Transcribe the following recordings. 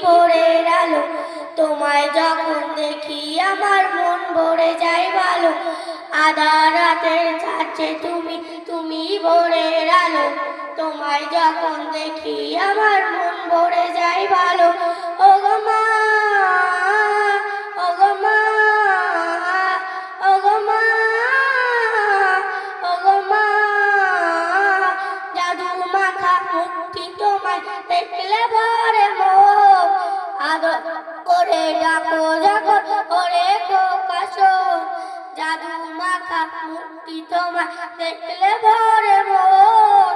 ভোরের আলো, তোমায় যখন দেখি আমার মন ভরে যায় ভালো। আধার রাতের ছাড়ছে তুমি ভোরের আলো, তোমায় যখন দেখি আমার মন ভরে যায় ভালো। ওগো মা, ওগো মা, ওগো মা, ওগো মা, জাদু মাখা মুখটি তোমায় দেখলে ভরে মন, আদর করে ডাকো যখন ওরে খোকা শোন। জাদু মাখা মুখটি তোমায় দেখলে ভরে মন,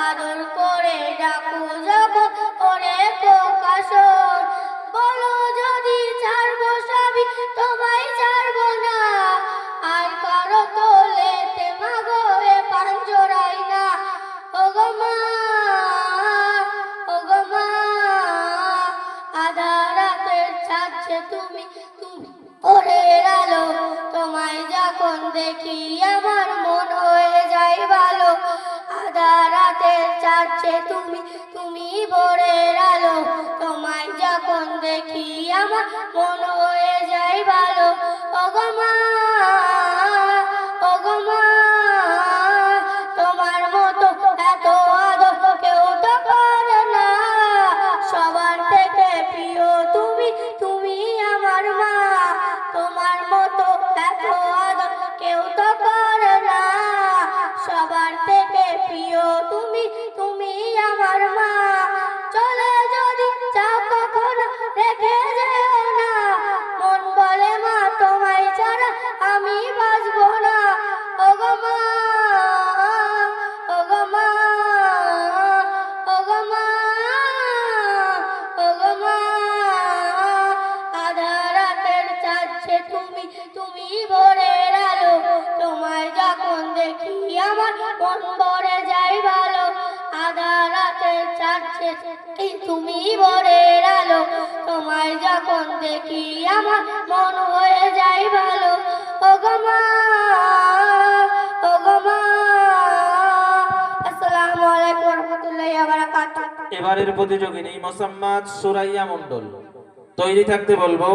আদর করে ডাকো যখন ওরে খোকা শোন। বলো যদি ছাড়বো সবই তোমায় ছাড়বো না, আর কারো তোলেতে মাগো এ পাঞ্জরাই না। ওগো মা, ওগো মা, আধার রাতের ছাড়ছে তুমি ভোরের আলো, তোমায় যখন দেখি আমার মন হয়ে যায় ভালো। আধার রাতের ছাড়ছে তুমি ভোরের আলো, তোমায় যখন দেখি আমার মন হয়ে যায় ভালো। ওগো মা, ওগো মা, তোমার মতো এত আদর কেউ তো করে না, সবার থেকে প্রিয় তুমি আমার মা। তোমার মতো এত আদর কেউ তো করে না, সবার থেকে প্রিয় তুমি আমার মা। চলে যদি যাও কখনো রেখে যেও না, মন বলে মা তোমায় ছাড়া আমি বাঁচবো না। ওগো মা, ওগো মা, ওগো মা, ওগো মা, আধার রাতের ছাড়ছে তুমি ভোরের আলো, তোমায় যখন দেখি আমার মন ভরে যায় ভালো। আধার রাতের ছাড়ছে তুমি ভোরের আলো, তোমায় যখন দেখি আমার মন হয়ে যায় ভালো। ওগো মা, ওগো মা। আসসালামু আলাইকুম ওয়া রাহমাতুল্লাহি ওয়া বারাকাতুহু। এবারের প্রতিযোগিনী মোসাম্মদ সুরাইয়া মণ্ডল, তৈরি থাকতে বলবো।